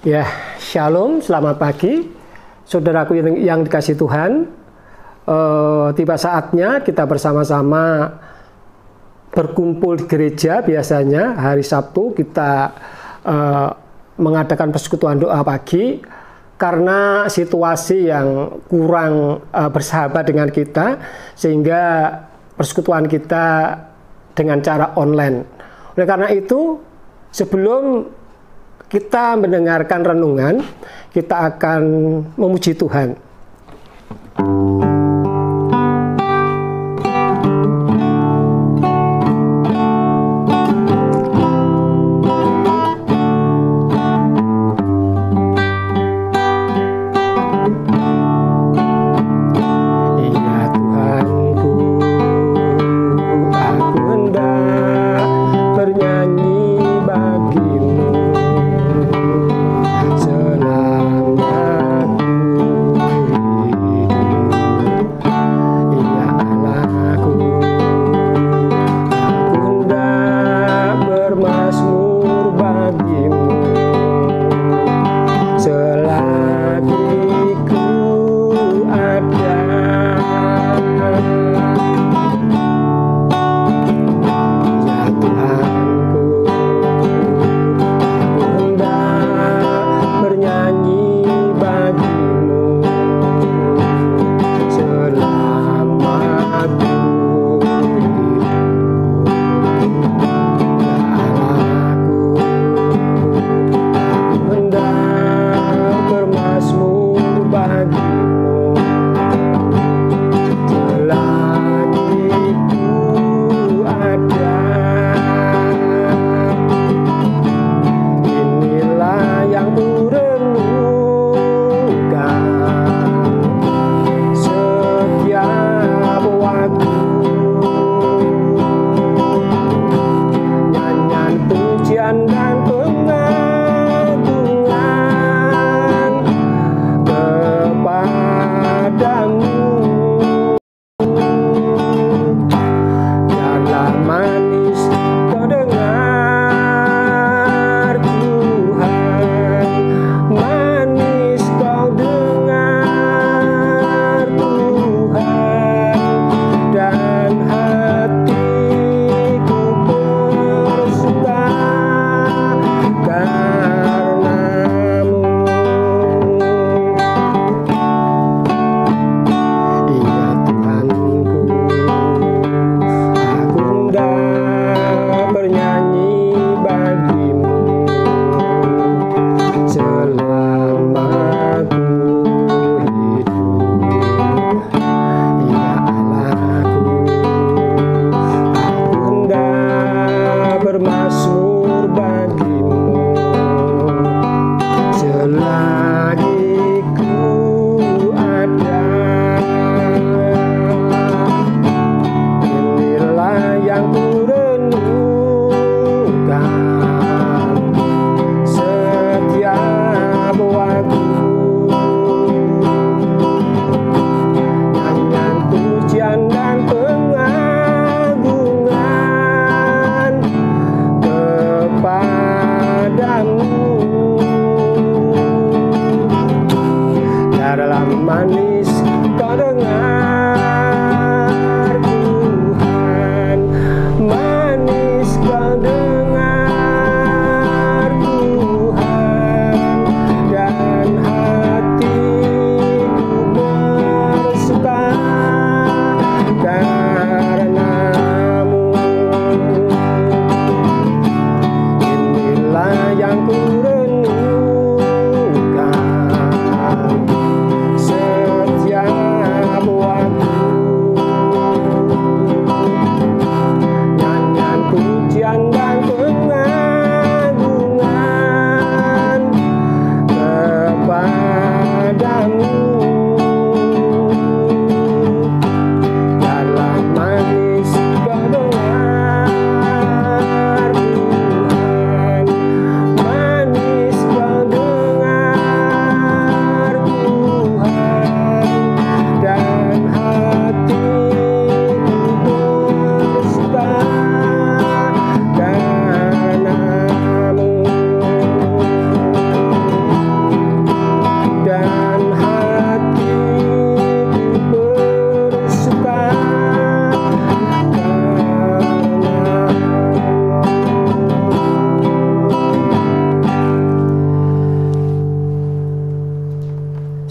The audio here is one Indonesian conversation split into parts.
Ya, shalom, selamat pagi, saudaraku yang dikasih Tuhan. Tiba saatnya kita bersama-sama berkumpul di gereja. Biasanya hari Sabtu kita mengadakan persekutuan doa pagi karena situasi yang kurang bersahabat dengan kita, sehingga persekutuan kita dengan cara online. Oleh karena itu, sebelum kita mendengarkan renungan, kita akan memuji Tuhan.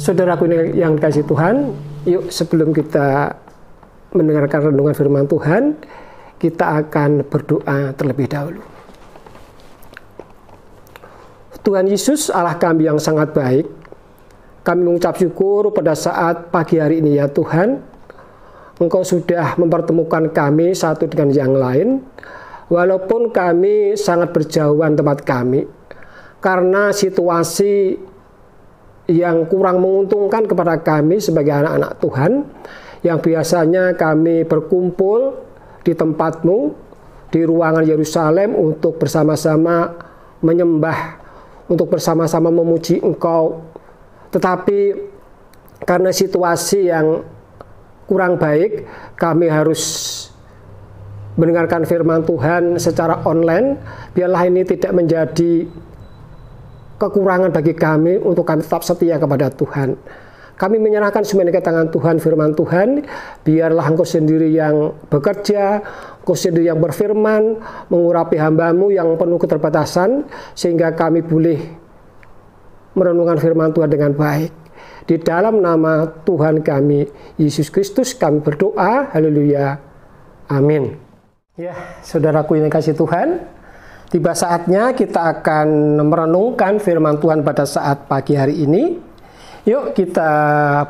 Saudaraku yang dikasihi Tuhan, yuk sebelum kita mendengarkan renungan firman Tuhan, kita akan berdoa terlebih dahulu. Tuhan Yesus, Allah kami yang sangat baik, kami mengucap syukur pada saat pagi hari ini ya Tuhan. Engkau sudah mempertemukan kami satu dengan yang lain, walaupun kami sangat berjauhan tempat kami, karena situasi yang kurang menguntungkan kepada kami sebagai anak-anak Tuhan, yang biasanya kami berkumpul di tempat-Mu, di ruangan Yerusalem untuk bersama-sama menyembah, untuk bersama-sama memuji Engkau. Tetapi karena situasi yang kurang baik, kami harus mendengarkan firman Tuhan secara online. Biarlah ini tidak menjadi kekurangan bagi kami untuk kami tetap setia kepada Tuhan. Kami menyerahkan semuanya ke tangan Tuhan, firman Tuhan. Biarlah Engkau sendiri yang bekerja, Engkau sendiri yang berfirman, mengurapi hamba-Mu yang penuh keterbatasan, sehingga kami boleh merenungkan firman Tuhan dengan baik. Di dalam nama Tuhan kami, Yesus Kristus, kami berdoa. Haleluya. Amin. Ya, saudaraku yang dikasihi Tuhan, tiba saatnya kita akan merenungkan firman Tuhan pada saat pagi hari ini. Yuk kita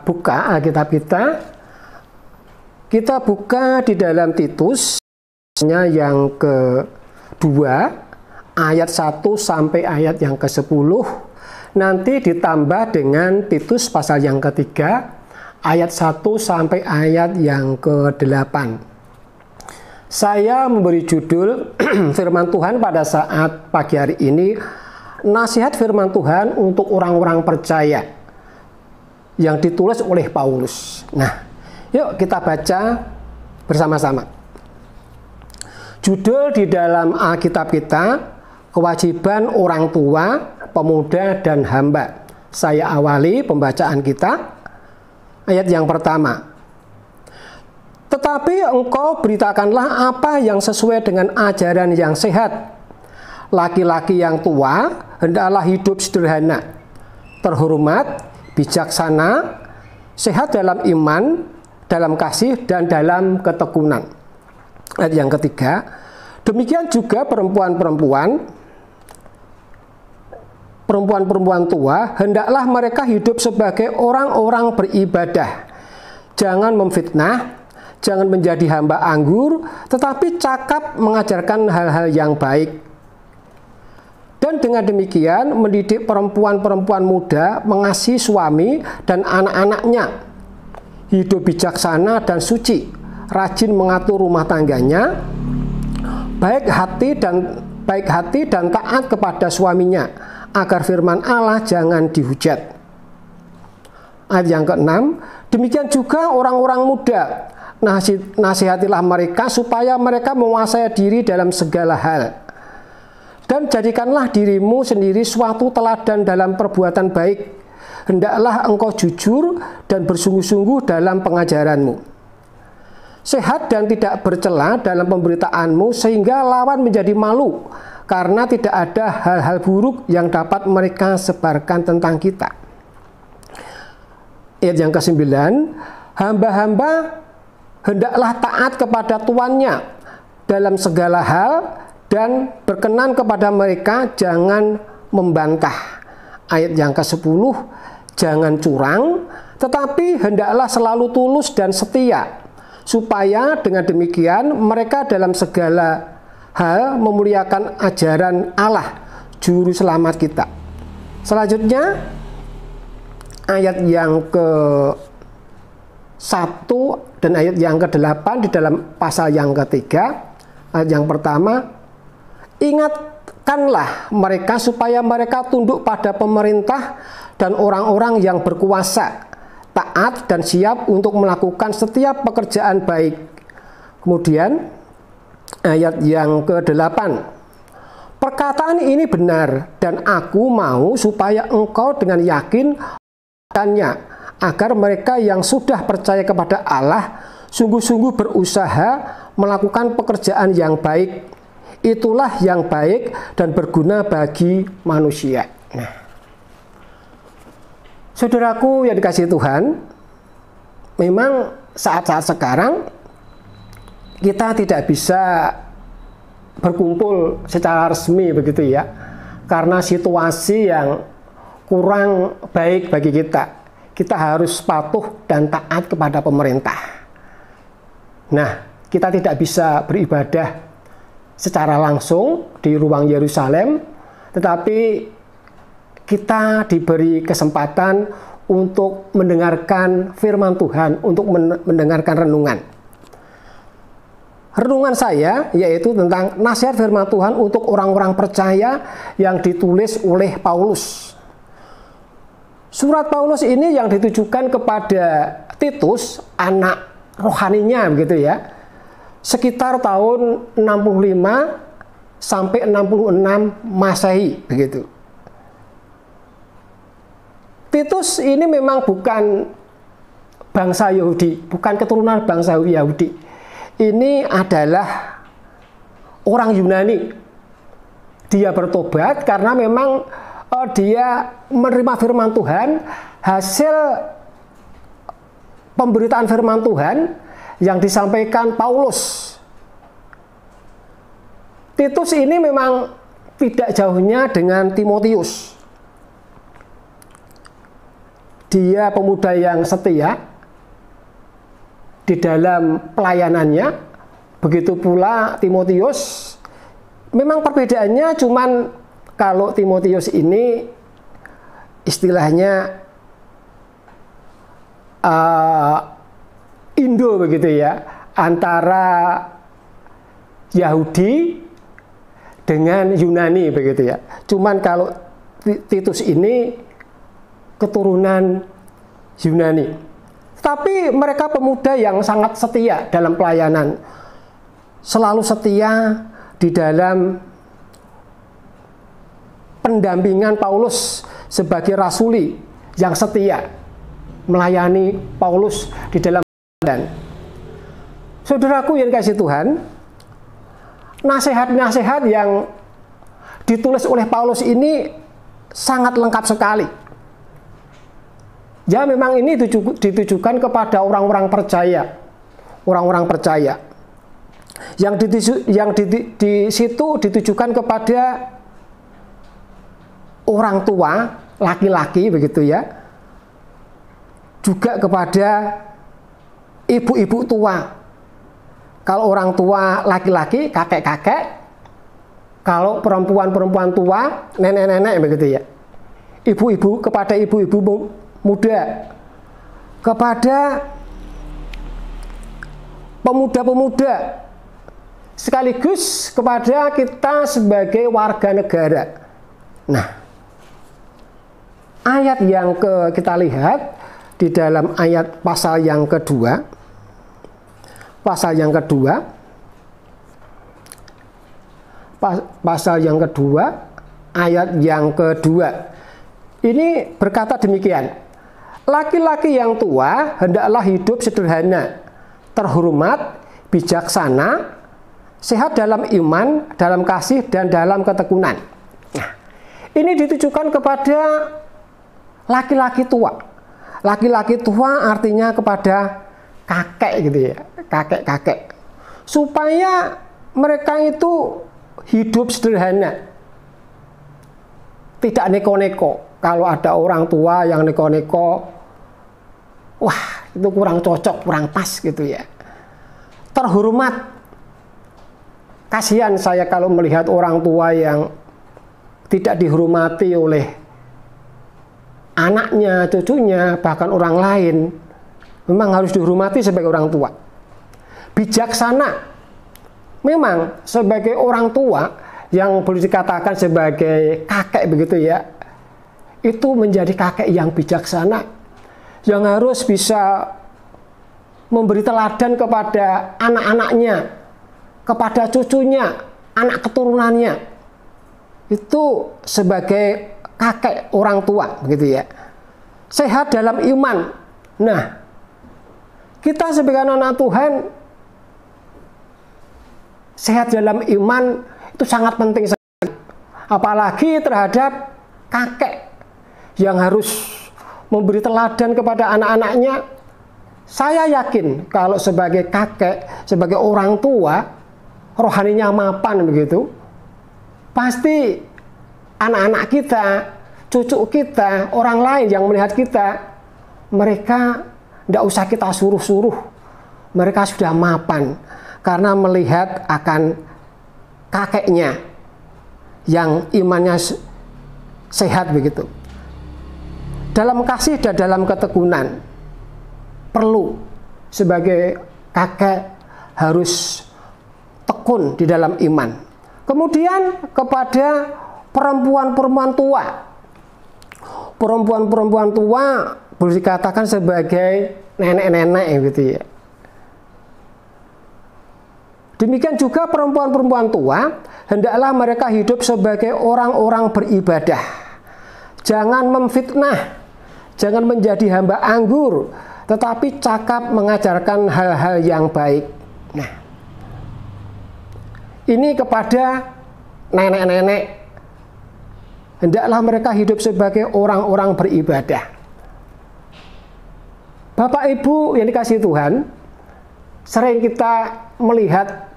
buka Alkitab kita. Kita buka di dalam Titus yang kedua, ayat 1 sampai ayat yang ke-10. Nanti ditambah dengan Titus pasal yang ketiga, ayat 1 sampai ayat yang ke-8. Saya memberi judul firman Tuhan pada saat pagi hari ini, nasihat firman Tuhan untuk orang-orang percaya, yang ditulis oleh Paulus. Nah, yuk kita baca bersama-sama. Judul di dalam Alkitab kita, kewajiban orang tua, pemuda dan hamba. Saya awali pembacaan kita. Ayat yang pertama. Tetapi engkau beritakanlah apa yang sesuai dengan ajaran yang sehat. Laki-laki yang tua hendaklah hidup sederhana, terhormat, bijaksana, sehat dalam iman, dalam kasih, dan dalam ketekunan. Ayat yang ketiga. Demikian juga perempuan-perempuan tua, hendaklah mereka hidup sebagai orang-orang beribadah. Jangan memfitnah, jangan menjadi hamba anggur, tetapi cakap mengajarkan hal-hal yang baik. Dan dengan demikian mendidik perempuan-perempuan muda mengasihi suami dan anak-anaknya, hidup bijaksana dan suci, rajin mengatur rumah tangganya, baik hati dan taat kepada suaminya, agar firman Allah jangan dihujat. Ayat yang ke-6, demikian juga orang-orang muda, nasihatilah mereka supaya mereka menguasai diri dalam segala hal. Dan jadikanlah dirimu sendiri suatu teladan dalam perbuatan baik. Hendaklah engkau jujur dan bersungguh-sungguh dalam pengajaranmu. Sehat dan tidak bercela dalam pemberitaanmu, sehingga lawan menjadi malu, karena tidak ada hal-hal buruk yang dapat mereka sebarkan tentang kita. Ayat yang ke-9, hamba-hamba hendaklah taat kepada tuannya dalam segala hal, dan berkenan kepada mereka, jangan membantah. Ayat yang ke-10, jangan curang, tetapi hendaklah selalu tulus dan setia, supaya dengan demikian mereka dalam segala hal memuliakan ajaran Allah, Juru Selamat kita. Selanjutnya, ayat yang ke-1 dan ayat yang ke-8 di dalam pasal yang ketiga. Ayat yang pertama, ingatkanlah mereka supaya mereka tunduk pada pemerintah dan orang-orang yang berkuasa, taat dan siap untuk melakukan setiap pekerjaan baik. Kemudian ayat yang ke-8, perkataan ini benar dan aku mau supaya engkau dengan yakin melakukannya, agar mereka yang sudah percaya kepada Allah sungguh-sungguh berusaha melakukan pekerjaan yang baik. Itulah yang baik dan berguna bagi manusia. Nah, Saudaraku yang dikasihi Tuhan, memang saat-saat sekarang kita tidak bisa berkumpul secara resmi begitu ya, karena situasi yang kurang baik bagi kita. Kita harus patuh dan taat kepada pemerintah. Nah, kita tidak bisa beribadah secara langsung di ruang Yerusalem, tetapi kita diberi kesempatan untuk mendengarkan firman Tuhan, untuk mendengarkan renungan. Renungan saya yaitu tentang nasihat firman Tuhan untuk orang-orang percaya yang ditulis oleh Paulus. Surat Paulus ini yang ditujukan kepada Titus, anak rohaninya begitu ya, sekitar tahun 65 sampai 66 Masehi begitu. Titus ini memang bukan bangsa Yahudi, bukan keturunan bangsa Yahudi. Ini adalah orang Yunani. Dia bertobat karena memang dia menerima firman Tuhan, hasil pemberitaan firman Tuhan yang disampaikan Paulus. Titus ini memang tidak jauhnya dengan Timotius. Dia pemuda yang setia di dalam pelayanannya. Begitu pula Timotius. Memang perbedaannya cuman kalau Timotius ini istilahnya Indo begitu ya, antara Yahudi dengan Yunani begitu ya. Cuman kalau Titus ini keturunan Yunani. Tapi mereka pemuda yang sangat setia dalam pelayanan. Selalu setia di dalam pendampingan Paulus sebagai rasuli yang setia melayani Paulus di dalam pelayanan. Saudaraku yang dikasihi Tuhan, nasihat-nasihat yang ditulis oleh Paulus ini sangat lengkap sekali. Ya, memang ini ditujukan kepada orang-orang percaya. Orang-orang percaya. Yang di situ ditujukan kepada orang tua, laki-laki begitu ya. Juga kepada ibu-ibu tua. Kalau orang tua laki-laki, kakek-kakek. Kalau perempuan-perempuan tua, nenek-nenek begitu ya. Ibu-ibu kepada ibu-ibu muda, kepada pemuda-pemuda, sekaligus kepada kita sebagai warga negara. Nah, ayat yang kita lihat di dalam ayat pasal yang kedua, pasal yang kedua ayat yang kedua ini berkata demikian. Laki-laki yang tua hendaklah hidup sederhana, terhormat, bijaksana, sehat dalam iman, dalam kasih, dan dalam ketekunan. Nah, ini ditujukan kepada laki-laki tua. Laki-laki tua artinya kepada kakek gitu ya, kakek-kakek. Supaya mereka itu hidup sederhana. Tidak neko-neko. Kalau ada orang tua yang neko-neko, wah itu kurang cocok, kurang pas gitu ya. Terhormat. Kasihan saya kalau melihat orang tua yang tidak dihormati oleh anaknya, cucunya, bahkan orang lain. Memang harus dihormati sebagai orang tua. Bijaksana. Memang sebagai orang tua yang boleh dikatakan sebagai kakek begitu ya, itu menjadi kakek yang bijaksana, yang harus bisa memberi teladan kepada anak-anaknya, kepada cucunya, anak keturunannya. Itu sebagai kakek orang tua begitu ya. Sehat dalam iman. Nah, kita sebagai anak-anak Tuhan sehat dalam iman itu sangat penting sekali. Apalagi terhadap kakek yang harus memberi teladan kepada anak-anaknya. Saya yakin kalau sebagai kakek, sebagai orang tua, rohaninya mapan begitu, pasti anak-anak kita, cucu kita, orang lain yang melihat kita, mereka tidak usah kita suruh-suruh, mereka sudah mapan karena melihat akan kakeknya yang imannya sehat begitu. Dalam kasih dan dalam ketekunan perlu sebagai kakek harus tekun di dalam iman. Kemudian kepada perempuan-perempuan tua. Perempuan-perempuan tua boleh dikatakan sebagai nenek-nenek gitu ya. Demikian juga perempuan-perempuan tua, hendaklah mereka hidup sebagai orang-orang beribadah. Jangan memfitnah, jangan menjadi hamba anggur, tetapi cakap mengajarkan hal-hal yang baik. Nah, ini kepada nenek-nenek, hendaklah mereka hidup sebagai orang-orang beribadah. Bapak Ibu yang dikasihi Tuhan, sering kita melihat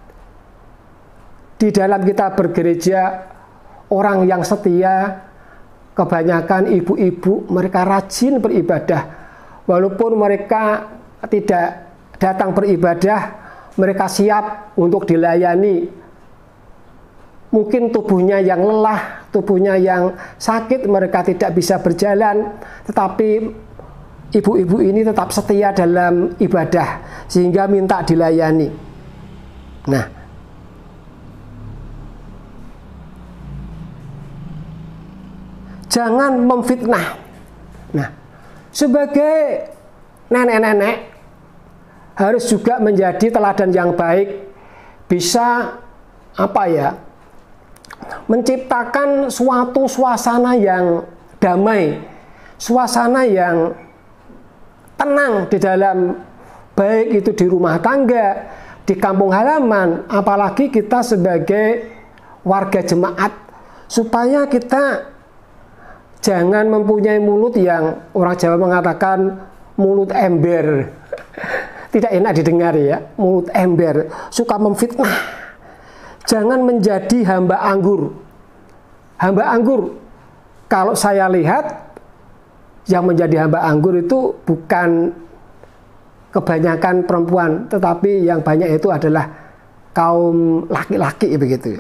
di dalam kita bergereja orang yang setia, kebanyakan ibu-ibu, mereka rajin beribadah. Walaupun mereka tidak datang beribadah, mereka siap untuk dilayani. Mungkin tubuhnya yang lelah, tubuhnya yang sakit, mereka tidak bisa berjalan, tetapi ibu-ibu ini tetap setia dalam ibadah sehingga minta dilayani. Nah, jangan memfitnah. Nah, sebagai nenek-nenek harus juga menjadi teladan yang baik, bisa menciptakan suatu suasana yang damai, suasana yang tenang di dalam, baik itu di rumah tangga, di kampung halaman, apalagi kita sebagai warga jemaat, supaya kita jangan mempunyai mulut yang orang Jawa mengatakan mulut ember. Tidak enak didengar ya, mulut ember, suka memfitnah. Jangan menjadi hamba anggur. Hamba anggur, kalau saya lihat yang menjadi hamba anggur itu bukan kebanyakan perempuan, tetapi yang banyak itu adalah kaum laki-laki begitu.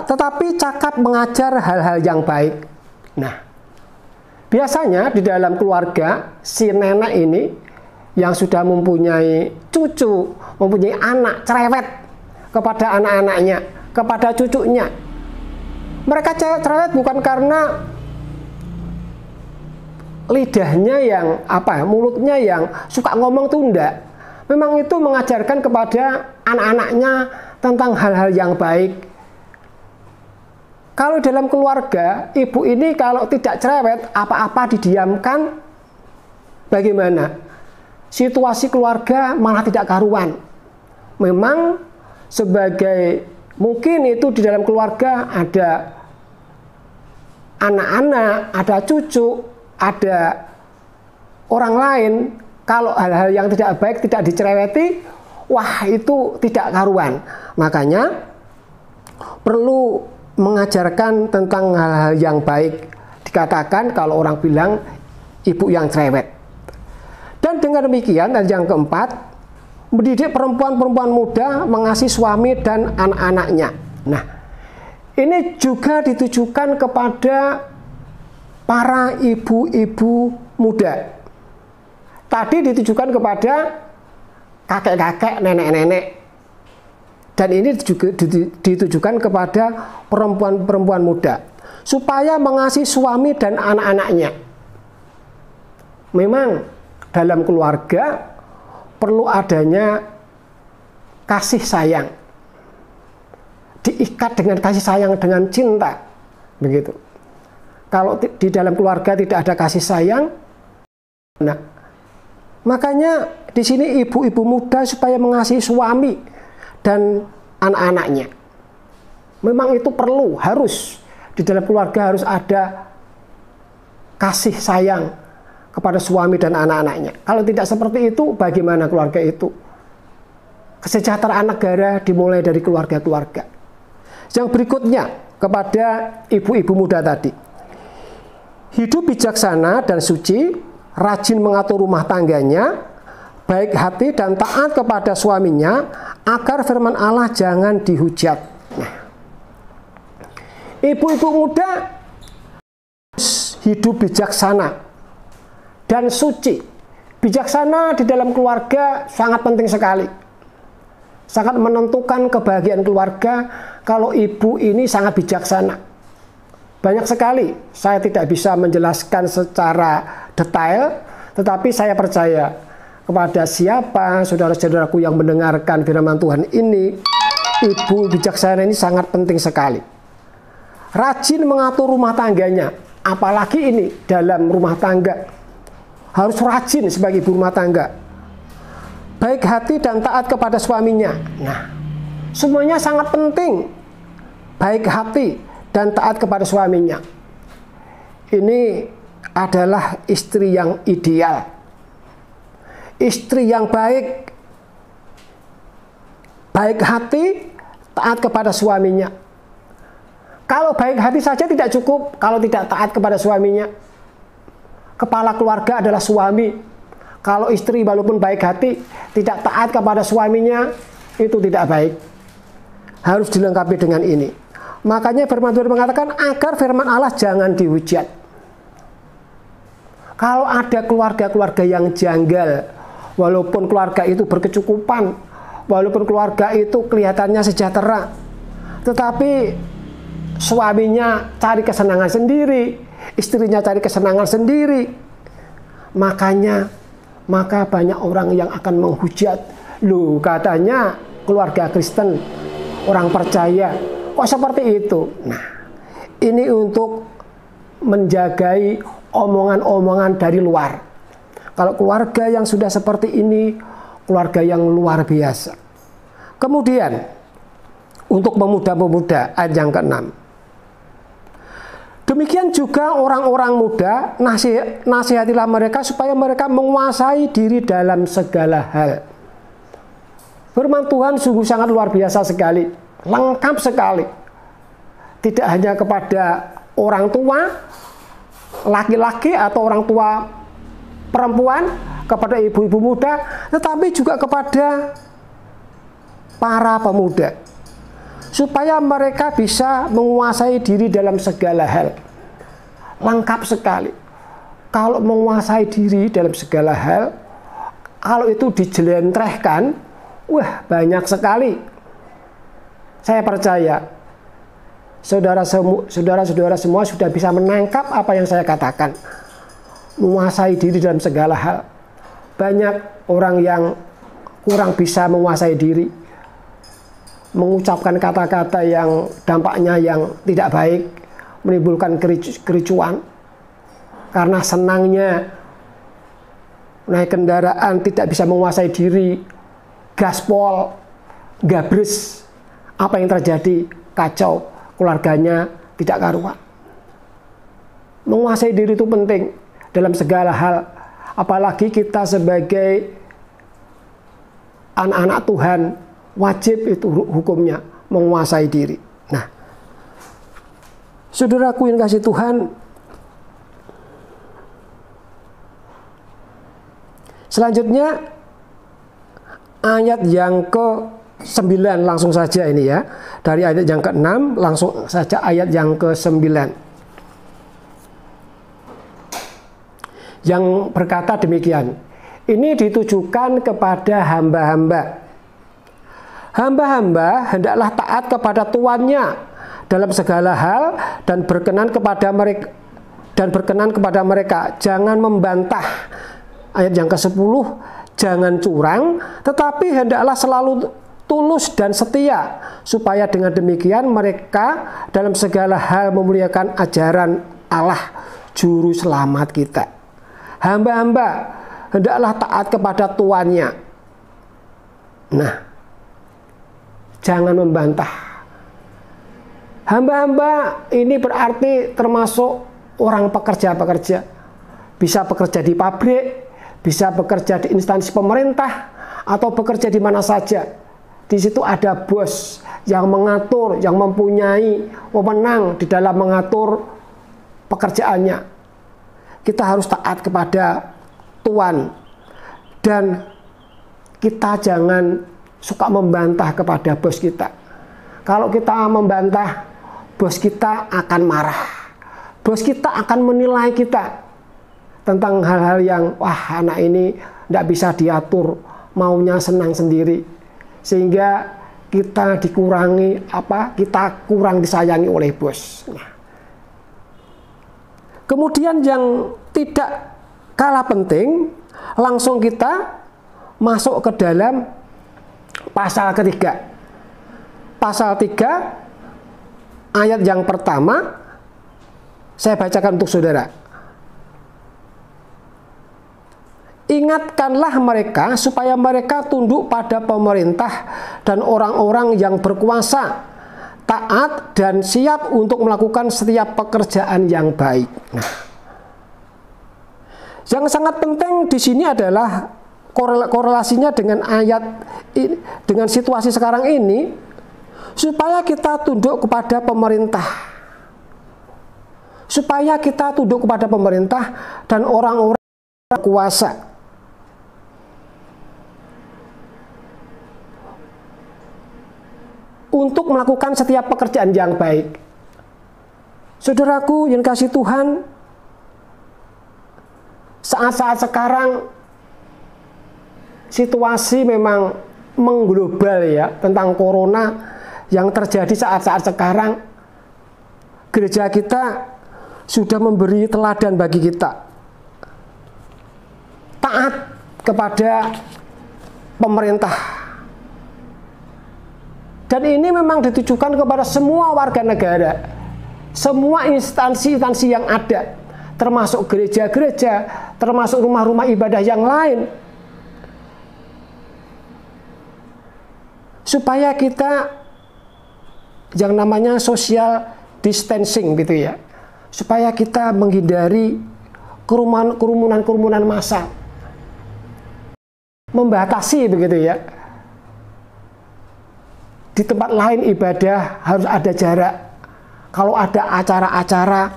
Tetapi cakap mengajar hal-hal yang baik. Nah, biasanya di dalam keluarga si nenek ini yang sudah mempunyai cucu, mempunyai anak, cerewet kepada anak-anaknya, kepada cucunya. Mereka cerewet bukan karena lidahnya yang mulutnya yang suka ngomong tuh enggak. Memang itu mengajarkan kepada anak-anaknya tentang hal-hal yang baik. Kalau dalam keluarga, ibu ini kalau tidak cerewet, apa-apa didiamkan, bagaimana? Situasi keluarga malah tidak karuan. Memang sebagai, mungkin itu di dalam keluarga ada anak-anak, ada cucu, ada orang lain. Kalau hal-hal yang tidak baik tidak dicereweti, wah itu tidak karuan. Makanya perlu mengajarkan tentang hal-hal yang baik. Dikatakan kalau orang bilang ibu yang cerewet. Dan dengan demikian, dan yang keempat, mendidik perempuan-perempuan muda mengasihi suami dan anak-anaknya. Nah, ini juga ditujukan kepada para ibu-ibu muda. Tadi ditujukan kepada kakek-kakek, nenek-nenek. Dan ini juga ditujukan kepada perempuan-perempuan muda, supaya mengasihi suami dan anak-anaknya. Memang dalam keluarga perlu adanya kasih sayang, diikat dengan kasih sayang, dengan cinta, begitu. Kalau di dalam keluarga tidak ada kasih sayang, nah, makanya di sini ibu-ibu muda supaya mengasihi suami dan anak-anaknya. Memang itu perlu, harus di dalam keluarga harus ada kasih sayang, kepada suami dan anak-anaknya. Kalau tidak seperti itu, bagaimana keluarga itu? Kesejahteraan negara dimulai dari keluarga-keluarga. Yang berikutnya, kepada ibu-ibu muda tadi. Hidup bijaksana dan suci, rajin mengatur rumah tangganya, baik hati dan taat kepada suaminya, agar firman Allah jangan dihujat. Nah, ibu-ibu muda hidup bijaksana dan suci. Bijaksana di dalam keluarga sangat penting sekali. Sangat menentukan kebahagiaan keluarga kalau ibu ini sangat bijaksana. Banyak sekali, saya tidak bisa menjelaskan secara detail, tetapi saya percaya kepada siapa saudara-saudaraku yang mendengarkan firman Tuhan ini, ibu bijaksana ini sangat penting sekali. Rajin mengatur rumah tangganya, apalagi ini dalam rumah tangga. Harus rajin sebagai ibu rumah tangga. Baik hati dan taat kepada suaminya. Nah, semuanya sangat penting. Baik hati dan taat kepada suaminya. Ini adalah istri yang ideal. Istri yang baik. Baik hati, taat kepada suaminya. Kalau baik hati saja tidak cukup kalau tidak taat kepada suaminya. Kepala keluarga adalah suami. Kalau istri walaupun baik hati, tidak taat kepada suaminya, itu tidak baik. Harus dilengkapi dengan ini. Makanya firman Tuhan mengatakan agar firman Allah jangan dihujat. Kalau ada keluarga-keluarga yang janggal, walaupun keluarga itu berkecukupan, walaupun keluarga itu kelihatannya sejahtera, tetapi suaminya cari kesenangan sendiri, istrinya cari kesenangan sendiri, maka banyak orang yang akan menghujat. Loh, katanya keluarga Kristen, orang percaya, kok seperti itu? Nah, ini untuk menjagai omongan-omongan dari luar. Kalau keluarga yang sudah seperti ini, keluarga yang luar biasa. Kemudian, untuk pemuda-pemuda, ayat yang ke-6. Demikian juga orang-orang muda, nasihatilah mereka supaya mereka menguasai diri dalam segala hal. Firman Tuhan sungguh sangat luar biasa sekali, lengkap sekali. Tidak hanya kepada orang tua, laki-laki atau orang tua perempuan, kepada ibu-ibu muda, tetapi juga kepada para pemuda. Supaya mereka bisa menguasai diri dalam segala hal. Lengkap sekali. Kalau menguasai diri dalam segala hal, kalau itu dijelentrehkan, wah banyak sekali. Saya percaya, saudara-saudara semua sudah bisa menangkap apa yang saya katakan. Menguasai diri dalam segala hal. Banyak orang yang kurang bisa menguasai diri. Mengucapkan kata-kata yang dampaknya yang tidak baik, menimbulkan kericuan karena senangnya naik kendaraan tidak bisa menguasai diri, gaspol, gabres, apa yang terjadi? Kacau, keluarganya tidak karuan. Menguasai diri itu penting dalam segala hal, apalagi kita sebagai anak-anak Tuhan. Wajib itu hukumnya menguasai diri. Nah, saudaraku yang kasih Tuhan, selanjutnya ayat yang ke-9 langsung saja ini ya. Dari ayat yang ke-6 langsung saja ayat yang ke-9. Yang berkata demikian. Ini ditujukan kepada hamba-hamba. Hamba-hamba hendaklah taat kepada tuannya dalam segala hal dan berkenan kepada mereka. Jangan membantah. Ayat yang ke-10, jangan curang, tetapi hendaklah selalu tulus dan setia, supaya dengan demikian mereka dalam segala hal memuliakan ajaran Allah, juru selamat kita. Hamba-hamba hendaklah taat kepada tuannya. Nah, jangan membantah. Hamba-hamba ini berarti termasuk orang pekerja-pekerja. bisa bekerja di pabrik, bisa bekerja di instansi pemerintah, atau bekerja di mana saja. Di situ ada bos yang mengatur, yang mempunyai wewenang di dalam mengatur pekerjaannya. Kita harus taat kepada Tuhan, dan kita jangan suka membantah kepada bos kita. Kalau kita membantah, bos kita akan marah. Bos kita akan menilai kita tentang hal-hal yang, wah, anak ini tidak bisa diatur, maunya senang sendiri, sehingga kita dikurangi kita kurang disayangi oleh bos. Nah, kemudian yang tidak kalah penting, langsung kita masuk ke dalam pasal ketiga. Pasal 3 ayat yang pertama saya bacakan untuk saudara. Ingatkanlah mereka supaya mereka tunduk pada pemerintah dan orang-orang yang berkuasa, taat dan siap untuk melakukan setiap pekerjaan yang baik. Nah, yang sangat penting di sini adalah korelasinya dengan ayat, dengan situasi sekarang ini, supaya kita tunduk kepada pemerintah. Supaya kita tunduk kepada pemerintah dan orang-orang berkuasa. Untuk melakukan setiap pekerjaan yang baik. Saudaraku yang kasih Tuhan, saat-saat sekarang situasi memang mengglobal ya, tentang corona yang terjadi saat-saat sekarang. Gereja kita sudah memberi teladan bagi kita. Taat kepada pemerintah. Dan ini memang ditujukan kepada semua warga negara, semua instansi-instansi yang ada, termasuk gereja-gereja, termasuk rumah-rumah ibadah yang lain. Supaya kita yang namanya social distancing gitu ya, supaya kita menghindari kerumunan-kerumunan massa, membatasi begitu ya. Di tempat lain ibadah harus ada jarak. Kalau ada acara-acara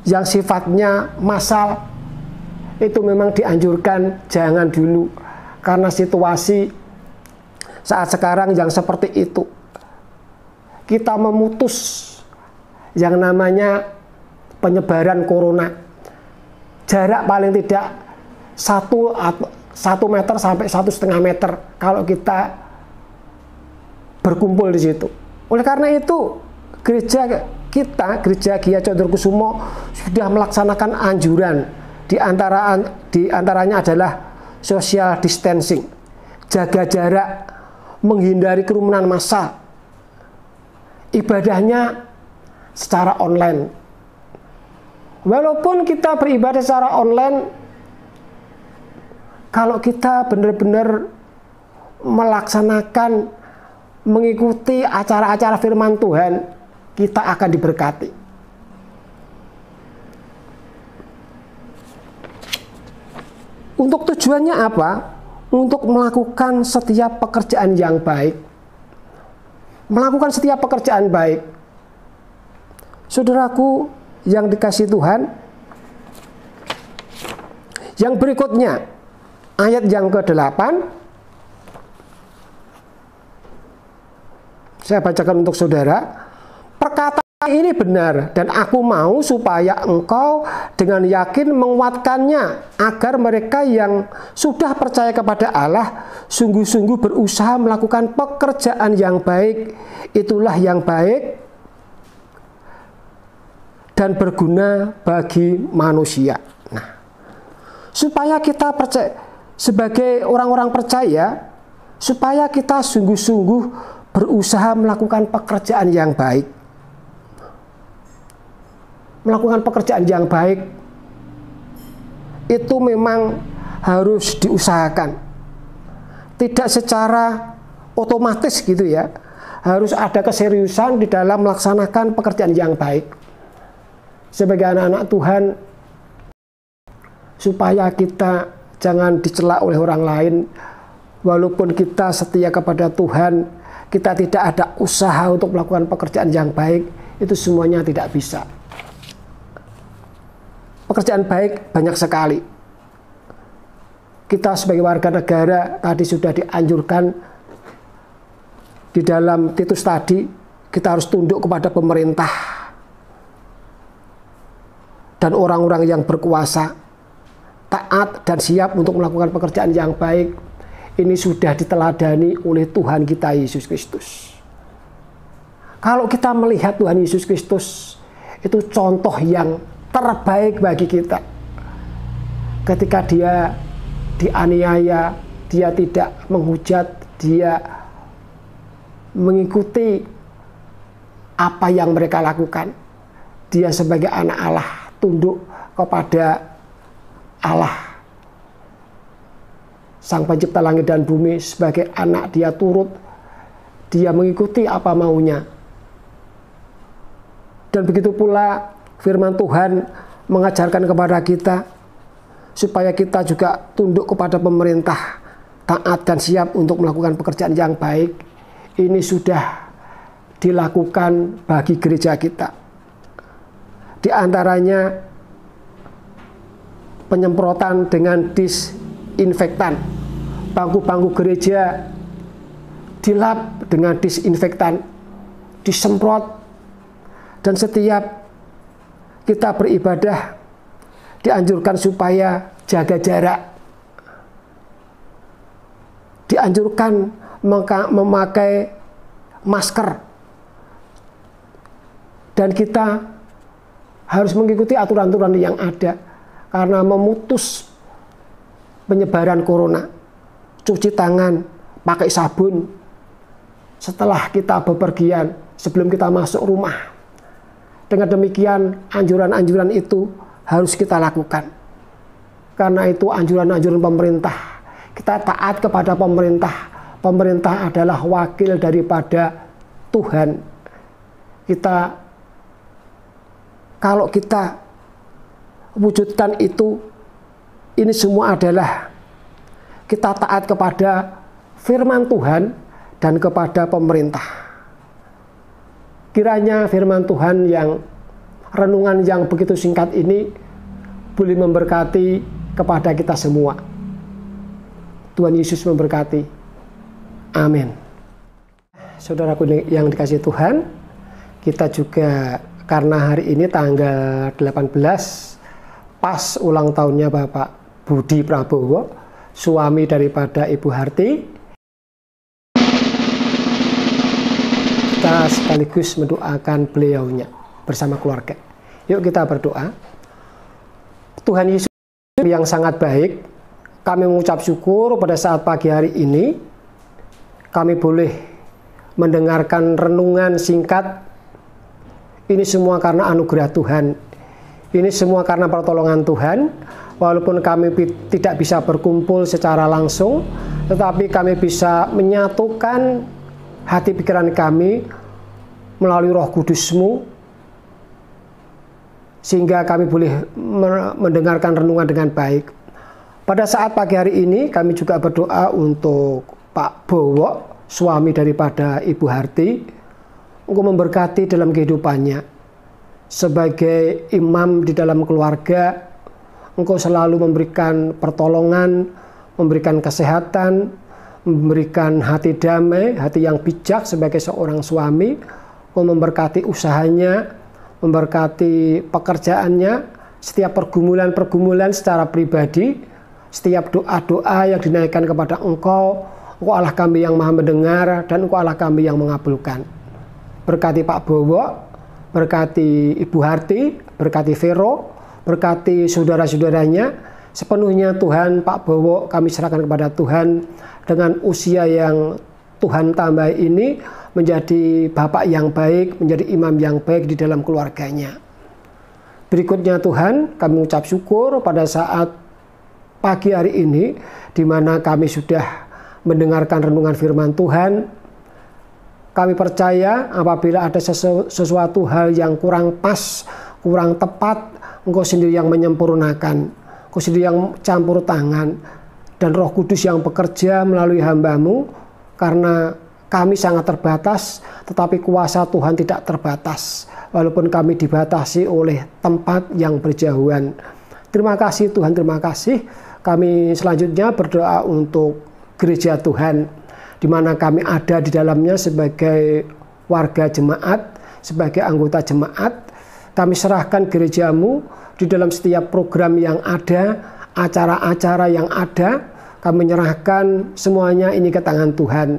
yang sifatnya massal, itu memang dianjurkan jangan dulu, karena situasi saat sekarang yang seperti itu. Kita memutus yang namanya penyebaran corona. Jarak paling tidak 1 meter sampai 1,5 meter kalau kita berkumpul di situ. Oleh karena itu, gereja kita, Gereja Gia Condrokusumo, sudah melaksanakan anjuran. Di antaranya adalah social distancing, jaga jarak, menghindari kerumunan massa. Ibadahnya secara online. Walaupun kita beribadah secara online, kalau kita benar-benar melaksanakan, mengikuti acara-acara firman Tuhan, kita akan diberkati. Untuk tujuannya apa? Untuk melakukan setiap pekerjaan yang baik. Melakukan setiap pekerjaan baik. Saudaraku yang dikasihi Tuhan, yang berikutnya, ayat yang ke-8, saya bacakan untuk saudara. Perkataan ini benar, dan aku mau supaya engkau dengan yakin menguatkannya, agar mereka yang sudah percaya kepada Allah sungguh-sungguh berusaha melakukan pekerjaan yang baik. Itulah yang baik dan berguna bagi manusia. Nah, supaya kita percaya, sebagai orang-orang percaya, supaya kita sungguh-sungguh berusaha melakukan pekerjaan yang baik. Melakukan pekerjaan yang baik itu memang harus diusahakan. Tidak secara otomatis gitu ya. Harus ada keseriusan di dalam melaksanakan pekerjaan yang baik. Sebagai anak-anak Tuhan, supaya kita jangan dicela oleh orang lain. Walaupun kita setia kepada Tuhan, kita tidak ada usaha untuk melakukan pekerjaan yang baik, itu semuanya tidak bisa. Pekerjaan baik banyak sekali. Kita sebagai warga negara tadi sudah dianjurkan di dalam Titus tadi, kita harus tunduk kepada pemerintah dan orang-orang yang berkuasa, taat dan siap untuk melakukan pekerjaan yang baik. Ini sudah diteladani oleh Tuhan kita Yesus Kristus. Kalau kita melihat Tuhan Yesus Kristus, itu contoh yang terbaik bagi kita. Ketika dia dianiaya, dia tidak menghujat, dia mengikuti apa yang mereka lakukan. Dia sebagai anak Allah tunduk kepada Allah, Sang Pencipta langit dan bumi. Sebagai anak dia turut, dia mengikuti apa maunya. Dan begitu pula firman Tuhan mengajarkan kepada kita supaya kita juga tunduk kepada pemerintah, taat dan siap untuk melakukan pekerjaan yang baik. Ini sudah dilakukan bagi gereja kita. Di antaranya penyemprotan dengan disinfektan. Bangku-bangku gereja dilap dengan disinfektan, disemprot, dan setiap kita beribadah dianjurkan supaya jaga jarak. Dianjurkan memakai masker. Dan kita harus mengikuti aturan-aturan yang ada karena memutus penyebaran corona. Cuci tangan, pakai sabun setelah kita bepergian, sebelum kita masuk rumah. Dengan demikian, anjuran-anjuran itu harus kita lakukan. Karena itu anjuran-anjuran pemerintah. Kita taat kepada pemerintah. Pemerintah adalah wakil daripada Tuhan. Kalau kita wujudkan itu, ini semua adalah kita taat kepada firman Tuhan dan kepada pemerintah. Kiranya firman Tuhan yang renungan yang begitu singkat ini boleh memberkati kepada kita semua. Tuhan Yesus memberkati. Amin. Saudaraku yang dikasihi Tuhan, kita juga karena hari ini tanggal 18 pas ulang tahunnya Bapak Budi Prabowo, suami daripada Ibu Harti, kita sekaligus mendoakan beliaunya bersama keluarga. Yuk kita berdoa. Tuhan Yesus yang sangat baik, kami mengucap syukur pada saat pagi hari ini kami boleh mendengarkan renungan singkat. Ini semua karena anugerah Tuhan. Ini semua karena pertolongan Tuhan. Walaupun kami tidak bisa berkumpul secara langsung, tetapi kami bisa menyatukan hati pikiran kami melalui Roh Kudus-Mu, sehingga kami boleh mendengarkan renungan dengan baik. Pada saat pagi hari ini kami juga berdoa untuk Pak Bowo, suami daripada Ibu Harti, Engkau memberkati dalam kehidupannya. Sebagai imam di dalam keluarga, Engkau selalu memberikan pertolongan, memberikan kesehatan, memberikan hati damai, hati yang bijak sebagai seorang suami. Engkau memberkati usahanya, memberkati pekerjaannya, setiap pergumulan-pergumulan secara pribadi, setiap doa-doa yang dinaikkan kepada Engkau. Engkau Allah kami yang maha mendengar dan Engkau Allah kami yang mengabulkan. Berkati Pak Bowo, berkati Ibu Harti, berkati Vero, berkati saudara-saudaranya. Sepenuhnya Tuhan, Pak Bowo kami serahkan kepada Tuhan. Dengan usia yang Tuhan tambah ini, menjadi bapak yang baik, menjadi imam yang baik di dalam keluarganya. Berikutnya Tuhan, kami mengucap syukur pada saat pagi hari ini, di mana kami sudah mendengarkan renungan firman Tuhan. Kami percaya apabila ada sesuatu hal yang kurang pas, kurang tepat, Engkau sendiri yang menyempurnakan. Engkau Engkau sendiri yang campur tangan, dan Roh Kudus yang bekerja melalui hamba-Mu, karena kami sangat terbatas, tetapi kuasa Tuhan tidak terbatas, walaupun kami dibatasi oleh tempat yang berjauhan. Terima kasih Tuhan, terima kasih. Kami selanjutnya berdoa untuk gereja Tuhan, di mana kami ada di dalamnya sebagai warga jemaat, sebagai anggota jemaat. Kami serahkan gereja-Mu di dalam setiap program yang ada, acara-acara yang ada. Kami menyerahkan semuanya ini ke tangan Tuhan.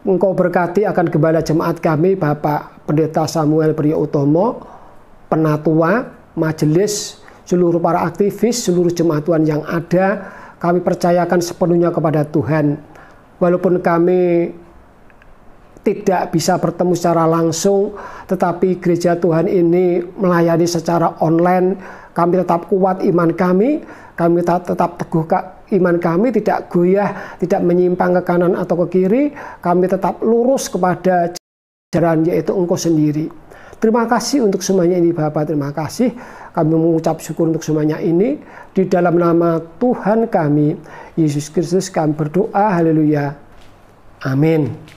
Engkau berkati akan gembala jemaat kami, Bapak Pendeta Samuel Priyotomo, penatua, majelis, seluruh para aktivis, seluruh jemaat Tuhan yang ada. Kami percayakan sepenuhnya kepada Tuhan. Walaupun kami tidak bisa bertemu secara langsung, tetapi gereja Tuhan ini melayani secara online. Kami tetap kuat iman kami tetap teguh iman kami, tidak goyah, tidak menyimpang ke kanan atau ke kiri. Kami tetap lurus kepada jalan, yaitu Engkau sendiri. Terima kasih untuk semuanya ini Bapak, terima kasih. Kami mengucap syukur untuk semuanya ini. Di dalam nama Tuhan kami, Yesus Kristus, kami berdoa, haleluya. Amin.